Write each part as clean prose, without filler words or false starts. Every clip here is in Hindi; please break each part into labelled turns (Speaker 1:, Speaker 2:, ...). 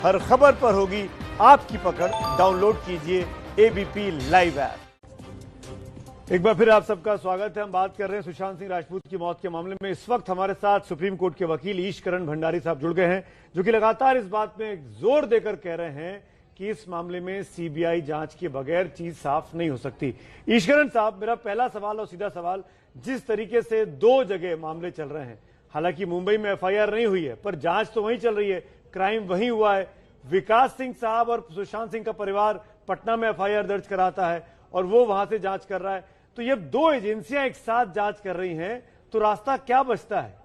Speaker 1: हर खबर पर होगी आपकी पकड़। डाउनलोड कीजिए एबीपी लाइव ऐप। एक बार फिर आप सबका स्वागत है। हम बात कर रहे हैं सुशांत सिंह राजपूत की मौत के मामले में। इस वक्त हमारे साथ सुप्रीम कोर्ट के वकील ईशकरण भंडारी साहब जुड़ गए हैं, जो कि लगातार इस बात में जोर देकर कह रहे हैं कि इस मामले में सीबीआई जांच के बगैर चीज साफ नहीं हो सकती। ईशकरण साहब, मेरा पहला सवाल और सीधा सवाल, जिस तरीके से दो जगह मामले चल रहे हैं, हालांकि मुंबई में एफआईआर नहीं हुई है पर जांच तो वहीं चल रही है, क्राइम वहीं हुआ है। विकास सिंह साहब और सुशांत सिंह का परिवार पटना में एफआईआर दर्ज कराता है और वो वहां से जांच कर रहा है। तो ये दो एजेंसियां एक साथ जांच कर रही हैं, तो रास्ता क्या बचता है?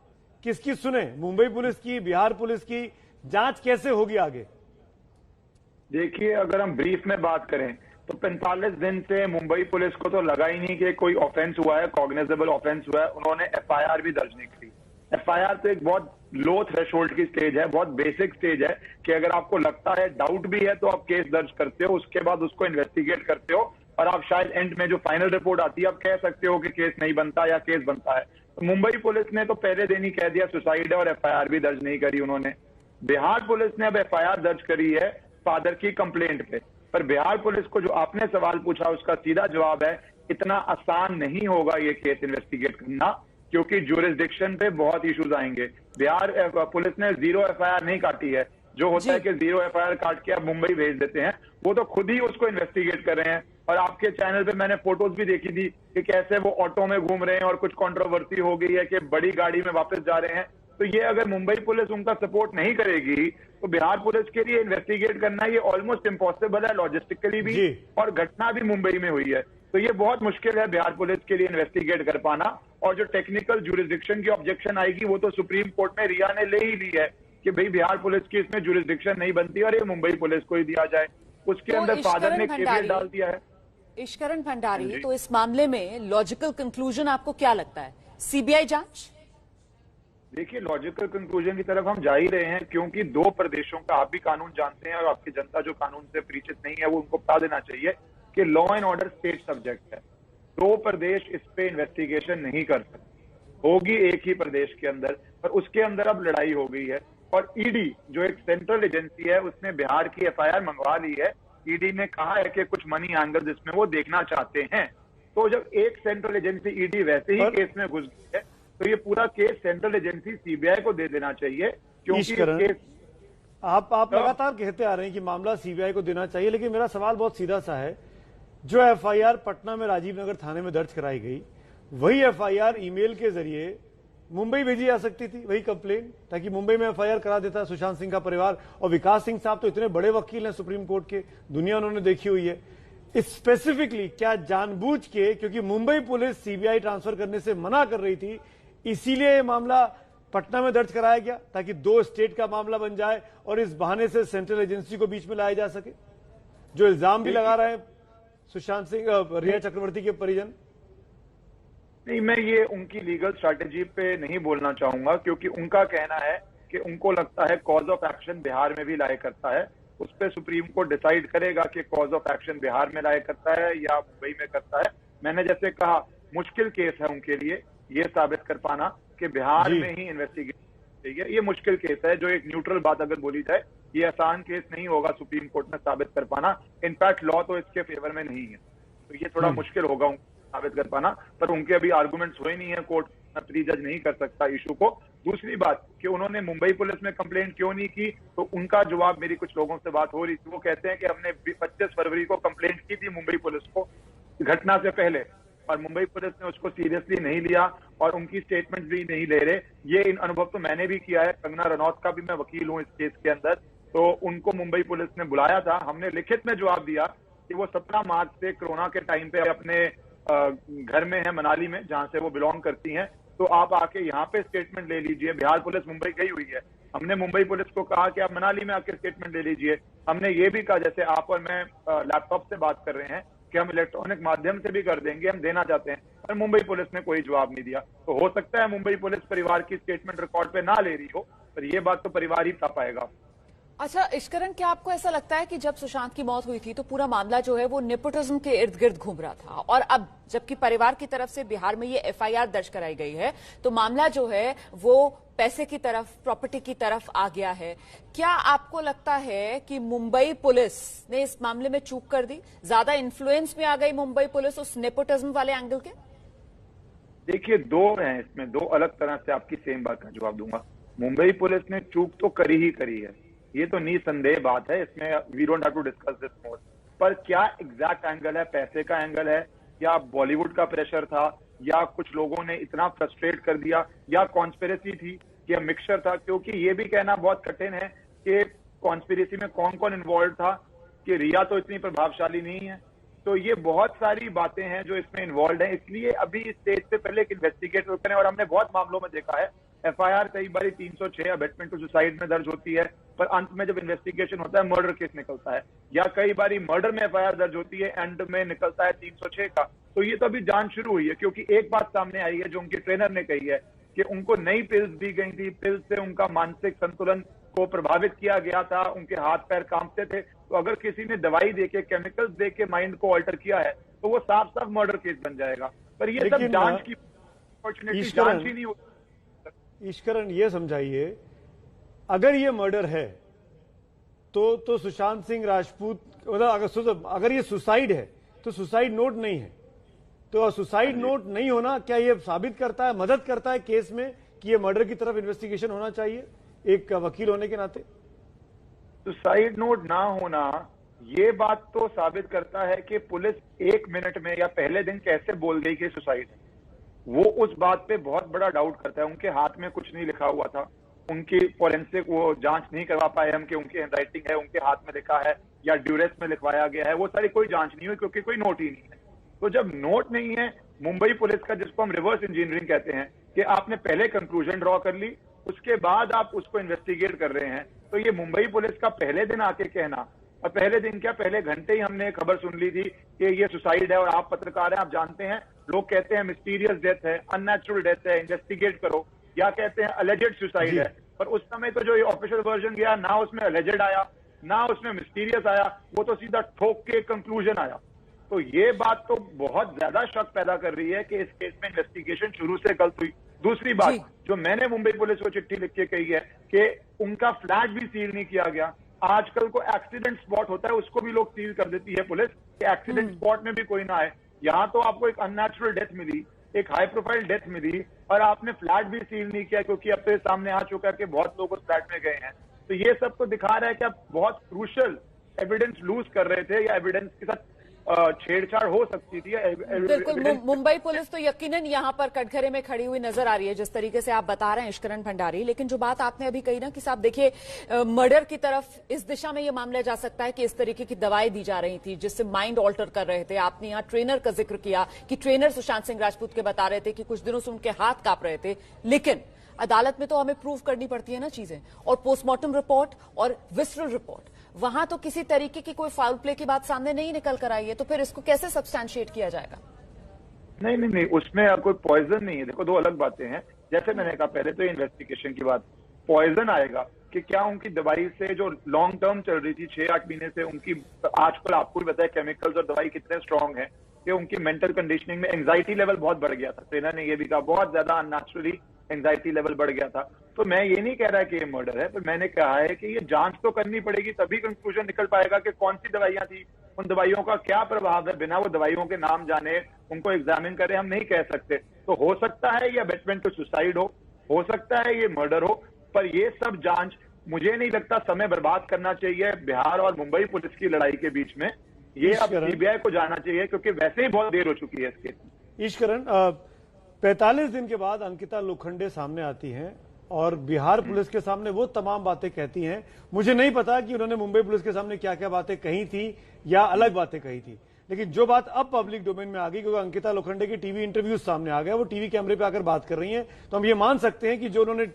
Speaker 1: किसकी सुने? मुंबई पुलिस की, बिहार पुलिस की? जांच कैसे होगी आगे?
Speaker 2: देखिए, अगर हम ब्रीफ में बात करें तो 45 दिन से मुंबई पुलिस को तो लगा ही नहीं कि कोई ऑफेंस हुआ है, कॉग्निजेबल ऑफेंस हुआ है। उन्होंने एफआईआर भी दर्ज नहीं की। एफआईआर तो एक बहुत लो थ्रेशोल्ड की स्टेज है, बहुत बेसिक स्टेज है कि अगर आपको लगता है, डाउट भी है, तो आप केस दर्ज करते हो, उसके बाद उसको इन्वेस्टिगेट करते हो और आप शायद एंड में जो फाइनल रिपोर्ट आती है आप कह सकते हो कि केस नहीं बनता या केस बनता है। तो मुंबई पुलिस ने तो पहले दिन ही कह दिया सुसाइड है और एफआईआर भी दर्ज नहीं करी उन्होंने। बिहार पुलिस ने अब एफआईआर दर्ज करी है फादर की कंप्लेंट पे, पर बिहार पुलिस को जो आपने सवाल पूछा उसका सीधा जवाब है, इतना आसान नहीं होगा ये केस इन्वेस्टिगेट करना, क्योंकि ज्यूरिसडिक्शन पे बहुत इश्यूज आएंगे। बिहार पुलिस ने 0 एफआईआर नहीं काटी है। जो होता है कि 0 एफआईआर काट के आप मुंबई भेज देते हैं, वो तो खुद ही उसको इन्वेस्टिगेट कर रहे हैं। और आपके चैनल पे मैंने फोटोज भी देखी थी कि कैसे वो ऑटो में घूम रहे हैं और कुछ कंट्रोवर्सी हो गई है कि बड़ी गाड़ी में वापस जा रहे हैं। तो ये अगर मुंबई पुलिस उनका सपोर्ट नहीं करेगी तो बिहार पुलिस के लिए इन्वेस्टिगेट करना ये ऑलमोस्ट इम्पॉसिबल है, लॉजिस्टिकली भी, और घटना भी मुंबई में हुई है। तो ये बहुत मुश्किल है बिहार पुलिस के लिए इन्वेस्टिगेट कर पाना। और जो टेक्निकल ज्यूरिसडिक्शन की ऑब्जेक्शन आएगी वो तो सुप्रीम कोर्ट में रिया ने ले ही ली है कि भाई बिहार पुलिस की इसमें ज्यूरिसडिक्शन नहीं बनती और ये मुंबई पुलिस को ही दिया जाए। उसके
Speaker 3: तो
Speaker 2: अंदर फादर ने केवीएट डाल दिया है।
Speaker 3: ईशकरण भंडारी, तो इस मामले में लॉजिकल कंक्लूजन आपको क्या लगता है? सीबीआई जांच?
Speaker 2: देखिए, लॉजिकल कंक्लूजन की तरफ हम जा ही रहे हैं, क्योंकि दो प्रदेशों का आप भी कानून जानते हैं और आपकी जनता जो कानून से परिचित नहीं है वो उनको बता देना चाहिए कि law and order state subject है। दो प्रदेश इस पे इन्वेस्टिगेशन नहीं कर सकते। होगी एक ही प्रदेश के अंदर, पर उसके अंदर अब लड़ाई हो गई है और ईडी जो एक सेंट्रल एजेंसी है उसने बिहार की एफआईआर मंगवा ली है। ईडी ने कहा है कि कुछ मनी एंगल इसमें वो देखना चाहते हैं। तो जब एक सेंट्रल एजेंसी ईडी वैसे ही केस में घुस गई है तो ये पूरा केस सेंट्रल एजेंसी सीबीआई को दे देना चाहिए, क्योंकि केस
Speaker 1: आप लगातार कहते आ रहे हैं कि मामला सीबीआई को देना चाहिए, लेकिन मेरा सवाल बहुत सीधा सा है। जो एफआईआर पटना में राजीव नगर थाने में दर्ज कराई गई, वही एफआईआर ईमेल के जरिए मुंबई भेजी जा सकती थी, वही कंप्लेन, ताकि मुंबई में एफआईआर करा देता सुशांत सिंह का परिवार। और विकास सिंह साहब तो इतने बड़े वकील हैं सुप्रीम कोर्ट के, दुनिया उन्होंने देखी हुई है। स्पेसिफिकली क्या जानबूझ के, क्योंकि मुंबई पुलिस सीबीआई ट्रांसफर करने से मना कर रही थी, इसीलिए ये मामला पटना में दर्ज कराया गया ताकि दो स्टेट का मामला बन जाए और इस बहाने से सेंट्रल एजेंसी को बीच में लाया जा सके? जो इल्जाम भी लगा रहे हैं सुशांत सिंह, रिया चक्रवर्ती के परिजन।
Speaker 2: नहीं, मैं ये उनकी लीगल स्ट्रैटेजी पे नहीं बोलना चाहूंगा, क्योंकि उनका कहना है कि उनको लगता है कॉज ऑफ एक्शन बिहार में भी लाया करता है। उस पर सुप्रीम कोर्ट डिसाइड करेगा कि कॉज ऑफ एक्शन बिहार में लाया करता है या मुंबई में करता है। मैंने जैसे कहा, मुश्किल केस है उनके लिए ये साबित कर पाना कि बिहार में ही इन्वेस्टिगेशन चाहिए। ये मुश्किल केस है, जो एक न्यूट्रल बात अगर बोली जाए, ये आसान केस नहीं होगा सुप्रीम कोर्ट में साबित कर पाना। इनफैक्ट लॉ तो इसके फेवर में नहीं है, तो ये थोड़ा मुश्किल होगा साबित कर पाना। पर उनके अभी आर्गुमेंट्स हुए नहीं है, कोर्ट प्री जज नहीं कर सकता इशू को। दूसरी बात कि उन्होंने मुंबई पुलिस में कंप्लेंट क्यों नहीं की, तो उनका जवाब, मेरी कुछ लोगों से बात हो रही थी, वो कहते हैं कि हमने 25 फरवरी को कंप्लेंट की थी मुंबई पुलिस को घटना से पहले, और मुंबई पुलिस ने उसको सीरियसली नहीं लिया और उनकी स्टेटमेंट भी नहीं ले रहे। ये इन अनुभव तो मैंने भी किया है, कंगना रनौत का भी मैं वकील हूं इस केस के अंदर। तो उनको मुंबई पुलिस ने बुलाया था, हमने लिखित में जवाब दिया कि वो 17 मार्च से कोरोना के टाइम पे अपने घर में है मनाली में, जहां से वो बिलोंग करती हैं, तो आप आके यहाँ पे स्टेटमेंट ले लीजिए। बिहार पुलिस मुंबई गई हुई है। हमने मुंबई पुलिस को कहा कि आप मनाली में आके स्टेटमेंट ले लीजिए। हमने ये भी कहा, जैसे आप और मैं लैपटॉप से बात कर रहे हैं, कि हम इलेक्ट्रॉनिक माध्यम से भी कर देंगे, हम देना चाहते हैं, पर मुंबई पुलिस ने कोई जवाब नहीं दिया। तो हो सकता है मुंबई पुलिस परिवार की स्टेटमेंट रिकॉर्ड पे ना ले रही हो, पर ये बात तो परिवार ही बता पाएगा।
Speaker 3: अच्छा ईशकरण, क्या आपको ऐसा लगता है कि जब सुशांत की मौत हुई थी तो पूरा मामला जो है वो नेपोटिज्म के इर्द गिर्द घूम रहा था, और अब जबकि परिवार की तरफ से बिहार में ये एफआईआर दर्ज कराई गई है तो मामला जो है वो पैसे की तरफ, प्रॉपर्टी की तरफ आ गया है। क्या आपको लगता है कि मुंबई पुलिस ने इस मामले में चूक कर दी? ज्यादा इन्फ्लुएंस में आ गई मुंबई पुलिस उस नेपोटिज्म वाले एंगल के?
Speaker 2: देखिए, दो हैं इसमें, दो अलग तरह से आपकी सेम बात का जवाब दूंगा। मुंबई पुलिस ने चूक तो करी ही करी है, ये तो निसंदेह बात है, इसमें we don't have to discuss this more. पर क्या एग्जैक्ट एंगल है? पैसे का एंगल है, या बॉलीवुड का प्रेशर था, या कुछ लोगों ने इतना फ्रस्ट्रेट कर दिया, या कॉन्स्पिरेसी थी, या मिक्सचर था? क्योंकि ये भी कहना बहुत कठिन है कि कॉन्स्पिरेसी में कौन कौन इन्वॉल्व था, कि रिया तो इतनी प्रभावशाली नहीं है। तो ये बहुत सारी बातें हैं जो इसमें इन्वॉल्व हैं, इसलिए अभी इस स्टेज से पहले एक इन्वेस्टिगेट करें। और हमने बहुत मामलों में देखा है, एफआईआर कई बार 306 अबेटमेंट टू सुसाइड में दर्ज होती है, पर अंत में जब इन्वेस्टिगेशन होता है मर्डर केस निकलता है, या कई बार मर्डर में एफआईआर दर्ज होती है, एंड में निकलता है 306 का। तो ये तो अभी जांच शुरू हुई है, क्योंकि एक बात सामने आई है जो उनके ट्रेनर ने कही है कि उनको नई पिल्स दी गई थी, पिल्स से उनका मानसिक संतुलन को प्रभावित किया गया था, उनके हाथ पैर कांपते थे। तो अगर किसी ने दवाई देके, केमिकल्स देके माइंड को ऑल्टर किया है, तो वो साफ साफ मर्डर केस बन जाएगा। पर ये सब जांच की अपॉर्चुनिटी, जांच ही नहीं होती।
Speaker 1: ईश्वरन, ये समझाइए, अगर ये मर्डर है तो सुशांत सिंह राजपूत, मतलब अगर ये सुसाइड है तो सुसाइड नोट नहीं है, तो सुसाइड नोट नहीं होना क्या ये साबित करता है, मदद करता है केस में कि ये मर्डर की तरफ इन्वेस्टिगेशन होना चाहिए एक वकील होने के नाते?
Speaker 2: सुसाइड नोट ना होना ये बात तो साबित करता है कि पुलिस 1 मिनट में या पहले दिन कैसे बोल गई कि सुसाइड है। वो उस बात पे बहुत बड़ा डाउट करता है। उनके हाथ में कुछ नहीं लिखा हुआ था, उनकी फोरेंसिक वो जांच नहीं करवा पाए हम कि उनकी हैंडराइटिंग है, उनके हाथ में लिखा है या ड्यूरेस में लिखवाया गया है, वो सारी कोई जांच नहीं हुई क्योंकि कोई नोट ही नहीं है। तो जब नोट नहीं है, मुंबई पुलिस का, जिसको हम रिवर्स इंजीनियरिंग कहते हैं, कि आपने पहले कंक्लूजन ड्रॉ कर ली, उसके बाद आप उसको इन्वेस्टिगेट कर रहे हैं, तो ये मुंबई पुलिस का पहले दिन आके कहना, और पहले दिन क्या, पहले घंटे ही हमने खबर सुन ली थी कि ये सुसाइड है, और आप पत्रकार हैं, आप जानते हैं, लोग कहते हैं मिस्टीरियस डेथ है, अननेचुरल डेथ है, इन्वेस्टिगेट करो, या कहते हैं अलेजेड सुसाइड है। पर उस समय तो जो ऑफिशियल वर्जन गया, ना उसमें अलेजेड आया, ना उसमें मिस्टीरियस आया, वो तो सीधा ठोक के कंक्लूजन आया। तो ये बात तो बहुत ज्यादा शक पैदा कर रही है कि इस केस में इन्वेस्टिगेशन शुरू से गलत हुई। दूसरी बात जो मैंने मुंबई पुलिस को चिट्ठी लिख के कही है कि उनका फ्लैट भी सील नहीं किया गया। आजकल को एक्सीडेंट स्पॉट होता है, उसको भी लोग सील कर देती है पुलिस कि एक्सीडेंट स्पॉट में भी कोई ना आए। यहाँ तो आपको एक अननेचुरल डेथ मिली, एक हाई प्रोफाइल डेथ मिली, और आपने फ्लैट भी सील नहीं किया, क्योंकि अब तो ये सामने आ चुका है कि बहुत लोग उस फ्लैट में गए हैं। तो ये सब तो दिखा रहा है कि आप बहुत क्रूशियल एविडेंस लूज कर रहे थे, या एविडेंस के साथ छेड़छाड़ हो सकती थी।
Speaker 3: बिल्कुल, मुंबई पुलिस तो यकीनन यहां पर कटघरे में खड़ी हुई नजर आ रही है, जिस तरीके से आप बता रहे हैं ईश्वरन भंडारी। लेकिन जो बात आपने अभी कही ना कि साहब देखिए, मर्डर की तरफ इस दिशा में यह मामला जा सकता है कि इस तरीके की दवाई दी जा रही थी जिससे माइंड ऑल्टर कर रहे थे। आपने यहां ट्रेनर का जिक्र किया कि ट्रेनर सुशांत सिंह राजपूत के बता रहे थे कि कुछ दिनों से उनके हाथ कांप रहे थे। लेकिन अदालत में तो हमें प्रूव करनी पड़ती है ना चीजें, और पोस्टमार्टम रिपोर्ट और विसरल रिपोर्ट, वहां तो किसी तरीके की कोई फाउल प्ले की बात सामने नहीं निकल कर आई है, तो फिर इसको कैसे सब्सटैंशिएट किया जाएगा?
Speaker 2: नहीं, उसमें कोई पॉइजन नहीं है। देखो, दो अलग बातें हैं। जैसे मैंने कहा पहले, तो इन्वेस्टिगेशन की बात, पॉइजन आएगा कि क्या उनकी दवाई से जो लॉन्ग टर्म चल रही थी 6-8 महीने से, उनकी आजकल आपको भी पता है केमिकल्स और दवाई कितने स्ट्रांग है कि उनकी मेंटल कंडीशनिंग में एंग्जाइटी लेवल बहुत बढ़ गया था। ट्रेनर ने यह भी कहा बहुत ज्यादा अननेचुरली एंग्जाइटी लेवल बढ़ गया था। तो मैं ये नहीं कह रहा कि ये मर्डर है, पर मैंने कहा है कि ये जांच तो करनी पड़ेगी, तभी कंक्लूजन निकल पाएगा कि कौन सी दवाइयां थी, उन दवाइयों का क्या प्रभाव है। बिना वो दवाइयों के नाम जाने उनको एग्जामिन करें हम नहीं कह सकते। तो हो सकता है ये अबेटमेंट टू सुसाइड हो सकता है ये मर्डर हो, पर ये सब जांच, मुझे नहीं लगता समय बर्बाद करना चाहिए बिहार और मुंबई पुलिस की लड़ाई के बीच में। ये अब सीबीआई को जाना चाहिए, क्योंकि वैसे ही बहुत देर हो चुकी है इसके।
Speaker 1: ईश्वरन, 45 दिन के बाद अंकिता लोखंडे सामने आती हैं और बिहार पुलिस के सामने वो तमाम बातें कहती हैं। मुझे नहीं पता कि उन्होंने मुंबई पुलिस के सामने क्या क्या बातें कही थी या अलग बातें कही थी, लेकिन जो बात अब पब्लिक डोमेन में आ गई, क्योंकि अंकिता लोखंडे की टीवी इंटरव्यूज सामने आ गया, वो टीवी कैमरे पे आकर बात कर रही हैं, तो हम ये मान सकते हैं कि जो उन्होंने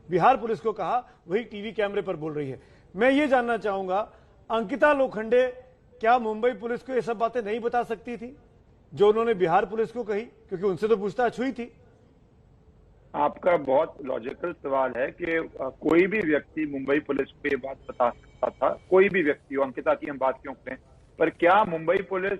Speaker 1: बिहार पुलिस को कहा वही टीवी कैमरे पर बोल रही है। मैं ये जानना चाहूंगा, अंकिता लोखंडे क्या मुंबई पुलिस को ये सब बातें नहीं बता सकती थी जो उन्होंने बिहार पुलिस को कही, क्योंकि उनसे तो पूछताछ हुई थी?
Speaker 2: आपका बहुत लॉजिकल सवाल है कि कोई भी व्यक्ति मुंबई पुलिस को ये बात बता सकता था, कोई भी व्यक्ति हो, अंकिता की हम बात क्यों करें, पर क्या मुंबई पुलिस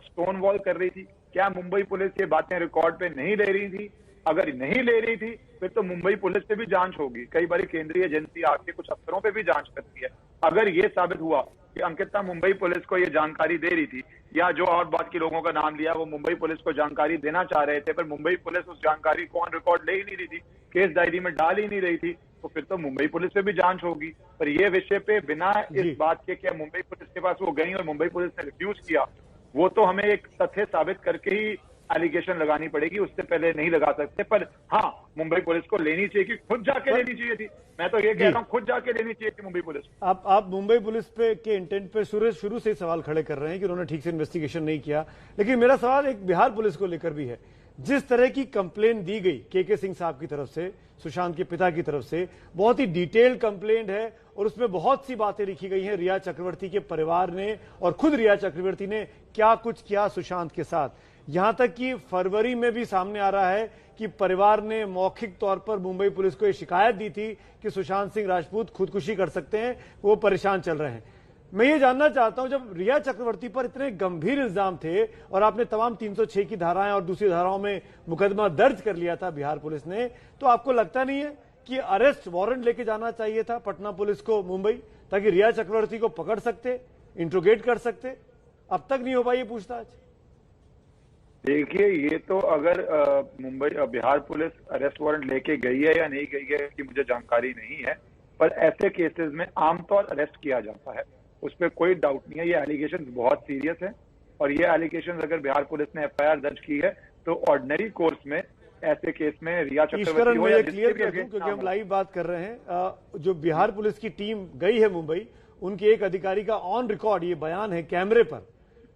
Speaker 2: स्टोन वॉल कर रही थी? क्या मुंबई पुलिस ये बातें रिकॉर्ड पे नहीं ले रही थी? अगर नहीं ले रही थी फिर तो मुंबई पुलिस पे भी जांच होगी। कई बार केंद्रीय एजेंसी आके कुछ अफसरों पे भी जांच करती है। अगर ये साबित हुआ कि अंकिता मुंबई पुलिस को ये जानकारी दे रही थी, या जो और बात के लोगों का नाम लिया वो मुंबई पुलिस को जानकारी देना चाह रहे थे, पर मुंबई पुलिस उस जानकारी को ऑन रिकॉर्ड ले ही नहीं रही थी, केस डायरी में डाल ही नहीं रही थी, तो फिर तो मुंबई पुलिस पे भी जांच होगी। पर ये विषय पे बिना इस बात के क्या मुंबई पुलिस के पास वो गई और मुंबई पुलिस ने रिफ्यूज किया, वो तो हमें एक तथ्य साबित करके ही एलिगेशन लगानी पड़ेगी, उससे पहले नहीं लगा सकते। पर हाँ, मुंबई पुलिस को लेनी चाहिए कि खुद जाके लेनी चाहिए थी। मैं तो ये कह रहा हूँ खुद जाके लेनी चाहिए थी मुंबई पुलिस।
Speaker 1: आप मुंबई पुलिस पे के इंटेंट पे शुरू से सवाल खड़े कर रहे हैं कि उन्होंने ठीक से इन्वेस्टिगेशन नहीं किया, लेकिन मेरा सवाल एक बिहार पुलिस को लेकर भी है। जिस तरह की कंप्लेन दी गई के सिंह साहब की तरफ से, सुशांत के पिता की तरफ से, बहुत ही डिटेल्ड कंप्लेंट है और उसमें बहुत सी बातें लिखी गई हैं रिया चक्रवर्ती के परिवार ने और खुद रिया चक्रवर्ती ने क्या कुछ किया सुशांत के साथ। यहां तक कि फरवरी में भी सामने आ रहा है कि परिवार ने मौखिक तौर पर मुंबई पुलिस को यह शिकायत दी थी कि सुशांत सिंह राजपूत खुदकुशी कर सकते हैं, वो परेशान चल रहे हैं। मैं ये जानना चाहता हूं, जब रिया चक्रवर्ती पर इतने गंभीर इल्जाम थे और आपने तमाम 306 की धाराएं और दूसरी धाराओं में मुकदमा दर्ज कर लिया था बिहार पुलिस ने, तो आपको लगता नहीं है कि अरेस्ट वारंट लेके जाना चाहिए था पटना पुलिस को मुंबई, ताकि रिया चक्रवर्ती को पकड़ सकते, इंट्रोगेट कर सकते? अब तक नहीं हो पाई पूछताछ।
Speaker 2: देखिए, ये तो अगर Mumbai Bihar police arrest warrant लेके गई है या नहीं गई है कि मुझे जानकारी नहीं है, पर ऐसे केसेस में आमतौर अरेस्ट किया जाता है, उस पर कोई डाउट नहीं है। ये एलिगेशन बहुत सीरियस है और ये एलिगेशन अगर बिहार पुलिस ने एफआईआर दर्ज की है तो ऑर्डिनरी कोर्स में ऐसे केस में रिया चक्रवर्ती हो या
Speaker 1: क्लियर कर दूं, क्योंकि हम लाइव बात कर रहे हैं। जो बिहार पुलिस की टीम गई है मुंबई, उनके एक अधिकारी का ऑन रिकॉर्ड ये बयान है कैमरे पर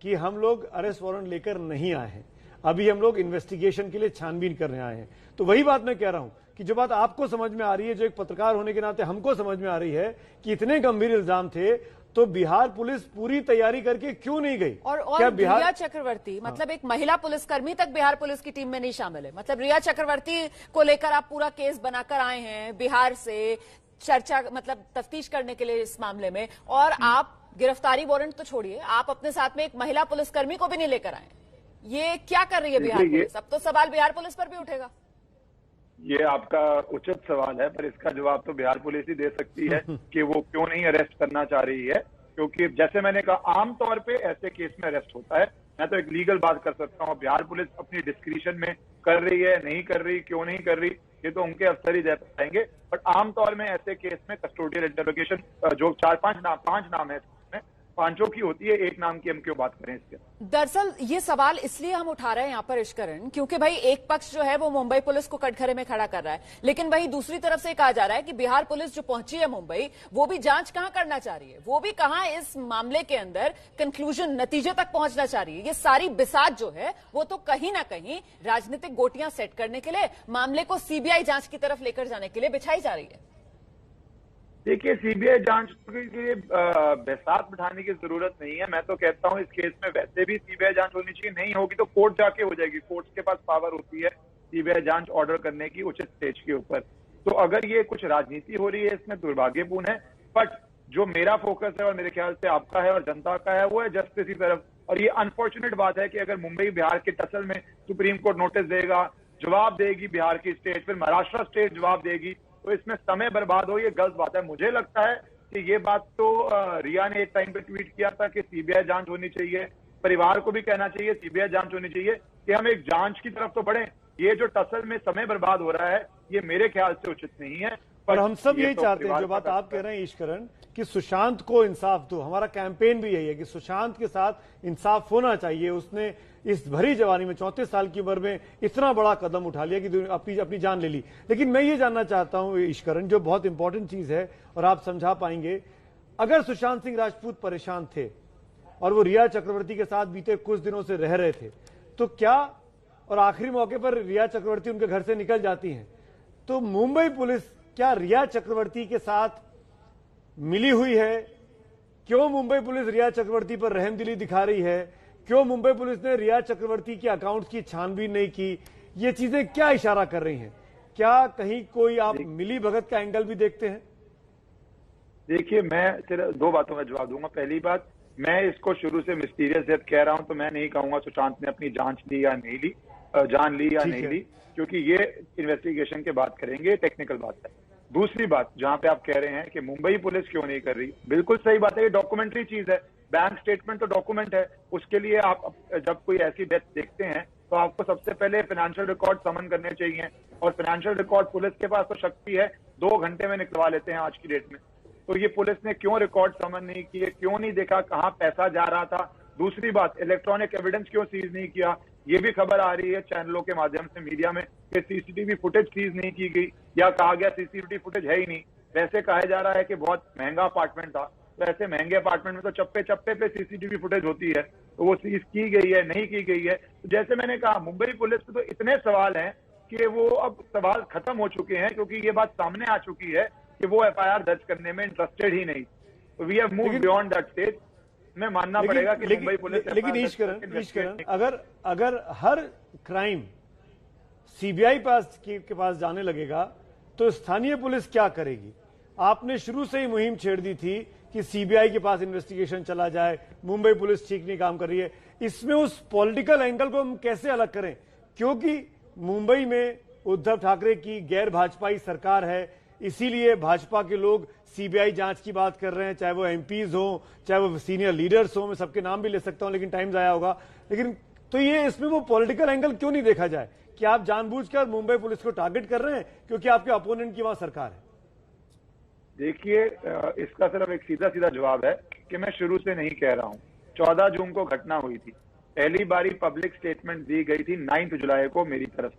Speaker 1: कि हम लोग अरेस्ट वारंट लेकर नहीं आए हैं, अभी हम लोग इन्वेस्टिगेशन के लिए छानबीन करने आए हैं। तो वही बात मैं कह रहा हूं कि जो बात आपको समझ में आ रही है, जो एक पत्रकार होने के नाते हमको समझ में आ रही है कि इतने गंभीर इल्जाम थे, तो बिहार पुलिस पूरी तैयारी करके क्यों नहीं गई?
Speaker 3: और क्या रिया चक्रवर्ती मतलब एक महिला पुलिसकर्मी तक बिहार पुलिस की टीम में नहीं शामिल है? मतलब रिया चक्रवर्ती को लेकर आप पूरा केस बनाकर आए हैं बिहार से, चर्चा मतलब तफ्तीश करने के लिए इस मामले में, और आप गिरफ्तारी वारंट तो छोड़िए, आप अपने साथ में एक महिला पुलिसकर्मी को भी नहीं लेकर आए। ये क्या कर रही है बिहार पुलिस? अब तो सवाल बिहार पुलिस पर भी उठेगा।
Speaker 2: ये आपका उचित सवाल है, पर इसका जवाब तो बिहार पुलिस ही दे सकती है कि वो क्यों नहीं अरेस्ट करना चाह रही है। क्योंकि जैसे मैंने कहा, आमतौर पे ऐसे केस में अरेस्ट होता है। मैं तो एक लीगल बात कर सकता हूँ, बिहार पुलिस अपनी डिस्क्रिशन में कर रही है, नहीं कर रही, क्यों नहीं कर रही, ये तो उनके अफसर ही दे पाएंगे। बट आमतौर में ऐसे केस में कस्टोडियल इंटरोगेशन, जो 5 नाम है, पांचों की होती है, एक नाम की हम क्यों बात करें इसके?
Speaker 3: दरअसल ये सवाल इसलिए हम उठा रहे हैं यहाँ पर इश्करण, क्योंकि भाई एक पक्ष जो है वो मुंबई पुलिस को कटघरे में खड़ा कर रहा है, लेकिन वहीं दूसरी तरफ से कहा जा रहा है कि बिहार पुलिस जो पहुंची है मुंबई, वो भी जांच कहां करना चाह रही है, वो भी कहां इस मामले के अंदर कंक्लूजन, नतीजे तक पहुंचना चाह रही है। ये सारी बिसात जो है वो तो कहीं ना कहीं राजनीतिक गोटियां सेट करने के लिए, मामले को सीबीआई जांच की तरफ लेकर जाने के लिए बिछाई जा रही है।
Speaker 2: देखिए, सीबीआई जांच के लिए बहसात बिठाने की जरूरत नहीं है। मैं तो कहता हूं इस केस में वैसे भी सीबीआई जांच होनी चाहिए, नहीं होगी तो कोर्ट जाके हो जाएगी। कोर्ट के पास पावर होती है सीबीआई जांच ऑर्डर करने की उचित स्टेज के ऊपर। तो अगर ये कुछ राजनीति हो रही है इसमें, दुर्भाग्यपूर्ण है। बट जो मेरा फोकस है और मेरे ख्याल से आपका है और जनता का है, वो है जस्टिस की तरफ। और ये अनफॉर्चुनेट बात है कि अगर मुंबई बिहार के टसल में सुप्रीम कोर्ट नोटिस देगा, जवाब देगी बिहार की स्टेट, फिर महाराष्ट्र स्टेट जवाब देगी, तो इसमें समय बर्बाद हो, ये गलत बात है। मुझे लगता है कि ये बात तो रिया ने एक टाइम पे ट्वीट किया था कि सीबीआई जांच होनी चाहिए, परिवार को भी कहना चाहिए सीबीआई जांच होनी चाहिए, कि हम एक जांच की तरफ तो बढ़े। ये जो टसल में समय बर्बाद हो रहा है, ये मेरे ख्याल से उचित नहीं है।
Speaker 1: पर हम सब यही चाहते हैं, जो बात आप कह रहे हैं ईश्वरन, कि सुशांत को इंसाफ दो। हमारा कैंपेन भी यही है कि सुशांत के साथ इंसाफ होना चाहिए। उसने इस भरी जवानी में 34 साल की उम्र में इतना बड़ा कदम उठा लिया कि अपनी जान ले ली। लेकिन मैं ये जानना चाहता हूं ईश्वरन, जो बहुत इंपॉर्टेंट चीज है और आप समझा पाएंगे, अगर सुशांत सिंह राजपूत परेशान थे और वो रिया चक्रवर्ती के साथ बीते कुछ दिनों से रह रहे थे, तो क्या, और आखिरी मौके पर रिया चक्रवर्ती उनके घर से निकल जाती हैं, तो मुंबई पुलिस क्या रिया चक्रवर्ती के साथ मिली हुई है? क्यों मुंबई पुलिस रिया चक्रवर्ती पर रहमदिली दिखा रही है? क्यों मुंबई पुलिस ने रिया चक्रवर्ती के अकाउंट्स की छानबीन नहीं की? ये चीजें क्या इशारा कर रही हैं? क्या कहीं कोई आप मिली भगत का एंगल भी देखते हैं?
Speaker 2: देखिए, मैं सिर्फ 2 बातों का जवाब दूंगा। पहली बात, मैं इसको शुरू से मिस्टीरियस डेथ कह रहा हूं, तो मैं नहीं कहूंगा सुशांत ने अपनी जांच ली या नहीं ली। जान ली या
Speaker 1: ठीक
Speaker 2: नहीं
Speaker 1: है।
Speaker 2: ली, क्योंकि ये इन्वेस्टिगेशन के बात करेंगे, टेक्निकल बात है। दूसरी बात, जहां पे आप कह रहे हैं कि मुंबई पुलिस क्यों नहीं कर रही, बिल्कुल सही बात है, ये डॉक्यूमेंट्री चीज है। बैंक स्टेटमेंट तो डॉक्यूमेंट है, उसके लिए आप जब कोई ऐसी डेथ देखते हैं तो आपको सबसे पहले फाइनेंशियल रिकॉर्ड समन करने चाहिए, और फाइनेंशियल रिकॉर्ड पुलिस के पास तो शक्ति है 2 घंटे में निकलवा लेते हैं आज की डेट में। तो ये पुलिस ने क्यों रिकॉर्ड समन नहीं किए, क्यों नहीं देखा कहाँ पैसा जा रहा था। दूसरी बात, इलेक्ट्रॉनिक एविडेंस क्यों सीज नहीं किया, ये भी खबर आ रही है चैनलों के माध्यम से मीडिया में कि सीसीटीवी फुटेज सीज नहीं की गई, या कहा गया सीसीटीवी फुटेज है ही नहीं। वैसे कहा जा रहा है कि बहुत महंगा अपार्टमेंट था, तो ऐसे महंगे अपार्टमेंट में तो चप्पे चप्पे पे सीसीटीवी फुटेज होती है, तो वो सीज की गई है नहीं की गई है। तो जैसे मैंने कहा, मुंबई पुलिस पे तो इतने सवाल हैं कि वो अब सवाल खत्म हो चुके हैं, क्योंकि ये बात सामने आ चुकी है कि वो एफआईआर दर्ज करने में इंटरेस्टेड ही नहीं। तो we have moved beyond that stage. में मानना पड़ेगा कि मुंबई पुलिस,
Speaker 1: लेकिन ईशकरण, अगर हर क्राइम सीबीआई के पास जाने लगेगा तो स्थानीय पुलिस क्या करेगी? आपने शुरू से ही मुहिम छेड़ दी थी कि सीबीआई के पास इन्वेस्टिगेशन चला जाए, मुंबई पुलिस ठीक नहीं काम कर रही है। इसमें उस पॉलिटिकल एंगल को हम कैसे अलग करें? क्योंकि मुंबई में उद्धव ठाकरे की गैर भाजपाई सरकार है, इसीलिए भाजपा के लोग सीबीआई जांच की बात कर रहे हैं, चाहे वो एमपीज हो, चाहे वो सीनियर लीडर्स हो। मैं सबके नाम भी ले सकता हूं, लेकिन टाइम जाया होगा। लेकिन तो ये इसमें वो पॉलिटिकल एंगल क्यों नहीं देखा जाए कि आप जानबूझकर मुंबई पुलिस को टारगेट कर रहे हैं क्योंकि आपके अपोनेंट की वहां सरकार है?
Speaker 2: देखिए, इसका सिर्फ एक सीधा सीधा जवाब है कि मैं शुरू से नहीं कह रहा हूं। 14 जून को घटना हुई थी, पहली बारी पब्लिक स्टेटमेंट दी गई थी 9 जुलाई को मेरी तरफ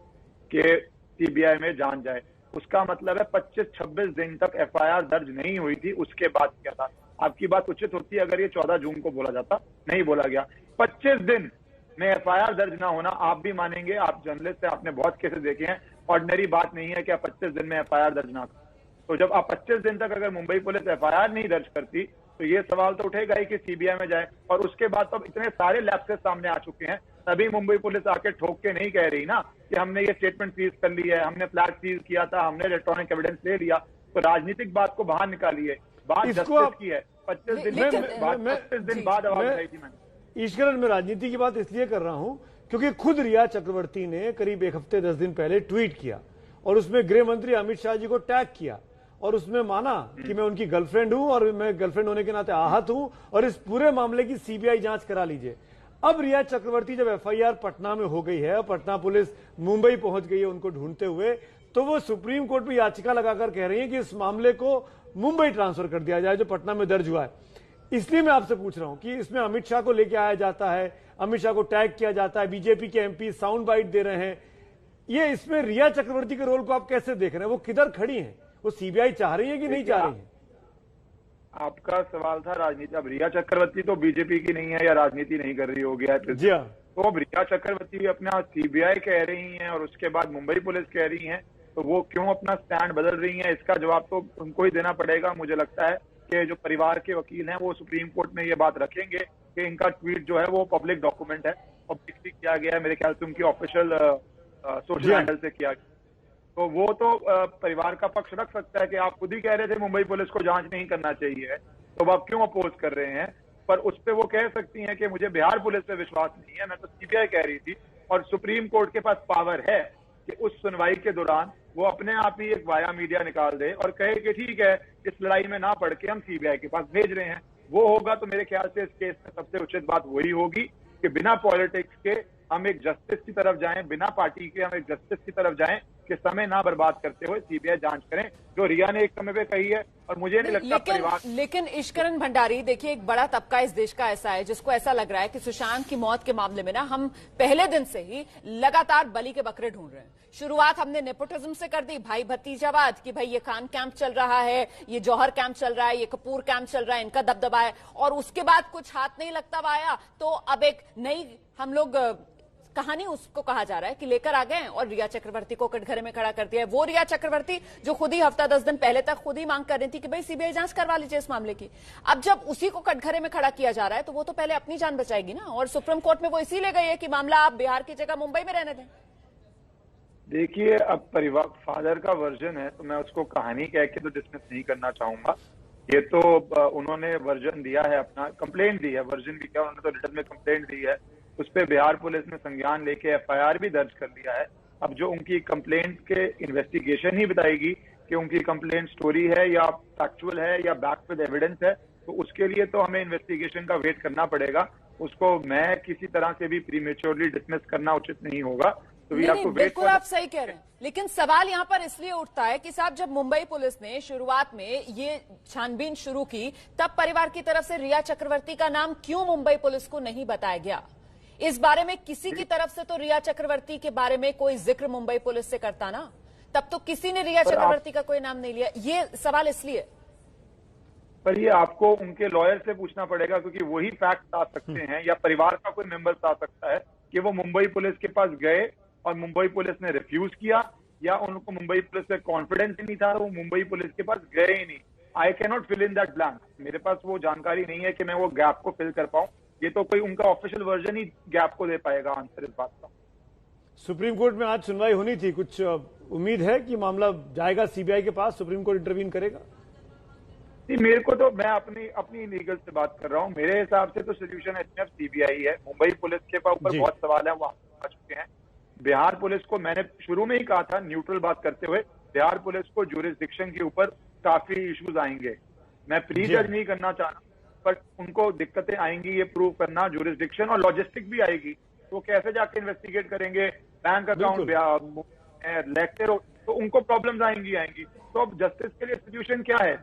Speaker 2: के सीबीआई में जान जाए। उसका मतलब है 25-26 दिन तक एफआईआर दर्ज नहीं हुई थी, उसके बाद क्या था। आपकी बात उचित होती अगर ये 14 जून को बोला जाता, नहीं बोला गया। 25 दिन में एफआईआर दर्ज ना होना, आप भी मानेंगे, आप जर्नलिस्ट हैं, आपने बहुत केसेस देखे हैं, ऑर्डिनरी बात नहीं है कि आप 25 दिन में एफआईआर दर्ज ना करें। तो जब आप 25 दिन तक अगर मुंबई पुलिस एफआईआर नहीं दर्ज करती तो ये सवाल तो उठेगा ही कि सीबीआई में जाए। और उसके बाद तो इतने सारे लैप्सेस सामने आ चुके हैं, तभी मुंबई पुलिस आके ठोक के नहीं कह रही ना कि हमने ये स्टेटमेंट सीज कर ली है, हमने फ्लैग सीज किया था, हमने इलेक्ट्रॉनिक एविडेंस ले लिया। तो राजनीतिक बात को बाहर निकालिए, बात जस्टिस की है। 25 दिन बाद आवाज उठाई थी मैंने।
Speaker 1: ईशकरण, मैं राजनीति की बात इसलिए कर रहा हूं क्योंकि खुद रिया चक्रवर्ती ने करीब 1 हफ्ते 10 दिन पहले ट्वीट किया और उसमें गृह मंत्री अमित शाह जी को टैग किया, और उसमें माना कि मैं उनकी गर्लफ्रेंड हूं और मैं गर्लफ्रेंड होने के नाते आहत हूं और इस पूरे मामले की सीबीआई जांच करा लीजिए। अब रिया चक्रवर्ती जब एफआईआर पटना में हो गई है और पटना पुलिस मुंबई पहुंच गई है उनको ढूंढते हुए, तो वो सुप्रीम कोर्ट में याचिका लगाकर कह रही है कि इस मामले को मुंबई ट्रांसफर कर दिया जाए जो पटना में दर्ज हुआ है। इसलिए मैं आपसे पूछ रहा हूं कि इसमें अमित शाह को लेकर आया जाता है, अमित शाह को टैग किया जाता है, बीजेपी के एमपी साउंड बाइट दे रहे हैं। ये इसमें रिया चक्रवर्ती के रोल को आप कैसे देख रहे हैं? वो किधर खड़ी हैं? वो सीबीआई चाह रही है कि नहीं चाह रही है?
Speaker 2: आपका सवाल था राजनीति। अब रिया चक्रवर्ती तो बीजेपी की नहीं है या राजनीति नहीं कर रही होगी
Speaker 1: जी हाँ।
Speaker 2: तो अब रिया चक्रवर्ती अपना सीबीआई कह रही हैं और उसके बाद मुंबई पुलिस कह रही हैं, तो वो क्यों अपना स्टैंड बदल रही हैं, इसका जवाब तो उनको ही देना पड़ेगा। मुझे लगता है कि जो परिवार के वकील हैं वो सुप्रीम कोर्ट में ये बात रखेंगे कि इनका ट्वीट जो है वो पब्लिक डॉक्यूमेंट है, पब्लिकली किया गया है, मेरे ख्याल से उनकी ऑफिशियल सोशल हैंडल से किया गया। तो वो तो परिवार का पक्ष रख सकता है कि आप खुद ही कह रहे थे मुंबई पुलिस को जांच नहीं करना चाहिए, तो आप क्यों अपोज कर रहे हैं। पर उस पर वो कह सकती हैं कि मुझे बिहार पुलिस पे विश्वास नहीं है, मैं तो सीबीआई कह रही थी। और सुप्रीम कोर्ट के पास पावर है कि उस सुनवाई के दौरान वो अपने आप ही एक वाया मीडिया निकाल दे और कहे कि ठीक है, इस लड़ाई में ना पड़ के हम सीबीआई के पास भेज रहे हैं। वो होगा तो मेरे ख्याल से इस केस में सबसे उचित बात वही होगी कि बिना पॉलिटिक्स के हम एक जस्टिस की तरफ जाएं, बिना पार्टी के हम एक जस्टिस की तरफ जाएं कि समय ना बर्बाद करते हुए सीबीआई जांच करें, जो रिया ने एक समय पे कही है। और मुझे नहीं लगता परिवार।
Speaker 3: लेकिन ईशकरण भंडारी, देखिए, एक बड़ा तबका इस देश का ऐसा है जिसको ऐसा लग रहा है कि सुशांत की मौत के मामले में ना हम पहले दिन से ही लगातार बलि के बकरे ढूंढ रहे हैं। शुरुआत हमने नेपोटिज्म से कर दी, भाई भतीजावाद, कि भाई ये खान कैंप चल रहा है, ये जौहर कैंप चल रहा है, ये कपूर कैंप चल रहा है, इनका दबदबा है। और उसके बाद कुछ हाथ नहीं लगता आया तो अब एक नई हम लोग कहानी उसको कहा जा रहा है कि लेकर आ गए और रिया चक्रवर्ती को कटघरे में खड़ा कर दिया है। वो रिया चक्रवर्ती जो खुद ही हफ्ता 10 दिन पहले तक खुद ही मांग कर रही थी कि भाई सीबीआई जांच करवा लीजिए इस मामले की। अब जब उसी को कटघरे में खड़ा किया जा रहा है तो वो तो पहले अपनी जान बचाएगी ना। और सुप्रीम कोर्ट में वो इसीलिए गई है कि मामला आप बिहार की जगह मुंबई में रहने दें।
Speaker 2: देखिए, अब परिवार फादर का वर्जन है तो मैं उसको कहानी कह के तो डिसमिस नहीं करना चाहूंगा। ये तो उन्होंने वर्जन दिया है, अपना कंप्लेंट दी है, वर्जन भी क्या, उन्होंने तो रिटर्न में कंप्लेंट दी है उस पर बिहार पुलिस ने संज्ञान लेके एफआईआर भी दर्ज कर लिया है। अब जो उनकी कंप्लेंट के इन्वेस्टिगेशन ही बताएगी कि उनकी कंप्लेंट स्टोरी है या फैक्चुअल है या बैक विद एविडेंस है, तो उसके लिए तो हमें इन्वेस्टिगेशन का वेट करना पड़ेगा। उसको मैं किसी तरह से भी प्रीमेच्योरली डिसमिस करना उचित नहीं होगा। तो
Speaker 3: नहीं, बिल्कुल आप सही कह रहे हैं, लेकिन सवाल यहाँ पर इसलिए उठता है कि साहब जब मुंबई पुलिस ने शुरुआत में ये छानबीन शुरू की तब परिवार की तरफ से रिया चक्रवर्ती का नाम क्यों मुंबई पुलिस को नहीं बताया गया? इस बारे में किसी की तरफ से तो रिया चक्रवर्ती के बारे में कोई जिक्र मुंबई पुलिस से करता ना, तब तो किसी ने रिया चक्रवर्ती का कोई नाम नहीं लिया। ये सवाल इसलिए,
Speaker 2: पर ये आपको उनके लॉयर से पूछना पड़ेगा, क्योंकि वही फैक्ट आ सकते हैं या परिवार का कोई मेंबर्स आ सकता है कि वो मुंबई पुलिस के पास गए और मुंबई पुलिस ने रिफ्यूज किया, या उनको मुंबई पुलिस से कॉन्फिडेंस ही नहीं था, वो मुंबई पुलिस के पास गए ही नहीं। I can not fill in that blank. मेरे पास वो जानकारी नहीं है कि मैं वो गैप को फिल कर पाऊं। ये तो कोई उनका ऑफिशियल वर्जन ही गैप को दे पाएगा आंसर इस बात का।
Speaker 1: सुप्रीम कोर्ट में आज सुनवाई होनी थी, कुछ उम्मीद है कि मामला जाएगा सीबीआई के पास, सुप्रीम कोर्ट इंटरवीन करेगा?
Speaker 2: नहीं, मेरे को तो, मैं अपनी लीगल से बात कर रहा हूँ, मेरे हिसाब से तो सोल्यूशन एचएफ सीबीआई है। मुंबई पुलिस के ऊपर बहुत सवाल है, वो आ चुके हैं। बिहार पुलिस को मैंने शुरू में ही कहा था, न्यूट्रल बात करते हुए, बिहार पुलिस को ज्यूरिसडिक्शन के ऊपर काफी इश्यूज आएंगे। मैं प्री जज नहीं करना चाह रहा, बट उनको दिक्कतें आएंगी ये प्रूव करना, ज्यूरिसडिक्शन और लॉजिस्टिक भी आएगी। तो कैसे जाके इन्वेस्टिगेट करेंगे, बैंक अकाउंट लेक्चर, तो उनको प्रॉब्लम्स आएंगी। तो अब जस्टिस के लिए सोल्यूशन क्या है?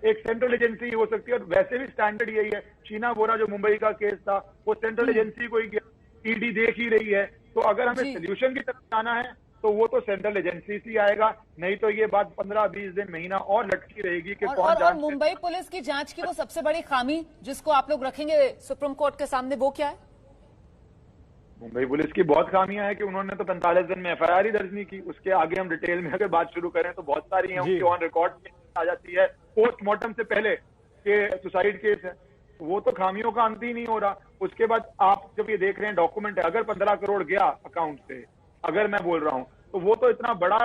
Speaker 2: एक सेंट्रल एजेंसी हो सकती है, और वैसे भी स्टैंडर्ड यही है। शीना बोरा जो मुंबई का केस था, वो सेंट्रल एजेंसी को ही गया, ईडी देख ही रही है। तो अगर हमें सोल्यूशन की तरफ जाना है तो वो तो सेंट्रल एजेंसी से आएगा, नहीं तो ये बात 15-20 दिन, महीना और लटकी रहेगी कि कौन
Speaker 3: और मुंबई पुलिस की जांच की वो सबसे बड़ी खामी जिसको आप लोग रखेंगे सुप्रीम कोर्ट के सामने, वो क्या है?
Speaker 2: मुंबई पुलिस की बहुत खामियां हैं कि उन्होंने तो 45 दिन में एफआईआर ही दर्ज नहीं की। उसके आगे हम डिटेल में अगर बात शुरू करें तो बहुत सारी हैं, उनकी ऑन रिकॉर्ड आ जाती है पोस्टमार्टम से पहले के सुसाइड केस है। वो तो खामियों का अंत ही नहीं हो रहा। उसके बाद आप जब ये देख रहे हैं डॉक्यूमेंट है, अगर 15 करोड़ गया अकाउंट से, अगर मैं बोल रहा हूं, तो वो तो इतना बड़ा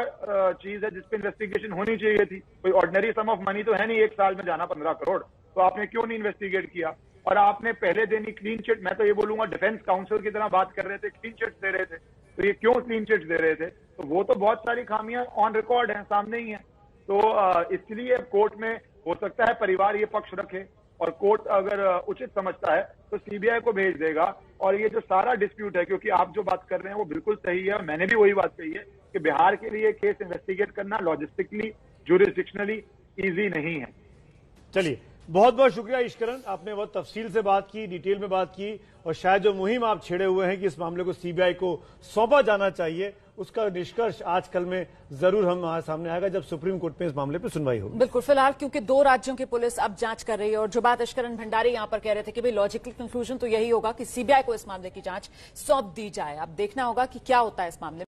Speaker 2: चीज है जिसपे इन्वेस्टिगेशन होनी चाहिए थी। कोई ऑर्डिनरी सम ऑफ मनी तो है नहीं एक साल में जाना 15 करोड़। तो आपने क्यों नहीं इन्वेस्टिगेट किया? और आपने पहले दिन ही क्लीन चिट, मैं तो ये बोलूंगा डिफेंस काउंसिल की तरह बात कर रहे थे, क्लीन चिट्स दे रहे थे। तो ये क्यों क्लीन चिट्स दे रहे थे? तो वो तो बहुत सारी खामियां ऑन रिकॉर्ड हैं, सामने ही है। तो इसलिए कोर्ट में हो सकता है परिवार ये पक्ष रखे, और कोर्ट अगर उचित समझता है तो सीबीआई को भेज देगा। और ये जो सारा डिस्प्यूट है, क्योंकि आप जो बात कर रहे हैं वो बिल्कुल सही है, मैंने भी वही बात कही है कि बिहार के लिए केस इन्वेस्टिगेट करना लॉजिस्टिकली, ज्यूरिसडिक्शनली इजी नहीं है।
Speaker 1: चलिए, बहुत बहुत शुक्रिया इश्करन, आपने बहुत तफसील से बात की, डिटेल में बात की, और शायद जो मुहिम आप छेड़े हुए हैं कि इस मामले को सीबीआई को सौंपा जाना चाहिए, उसका निष्कर्ष आज कल में जरूर हम सामने आएगा जब सुप्रीम कोर्ट में इस मामले पर सुनवाई होगी।
Speaker 3: बिल्कुल, फिलहाल क्योंकि 2 राज्यों की पुलिस अब जांच कर रही है, और जो बात इश्करन भंडारी यहां पर कह रहे थे कि भाई लॉजिकल कंक्लूजन तो यही होगा कि सीबीआई को इस मामले की जांच सौंप दी जाए। अब देखना होगा कि क्या होता है इस मामले में।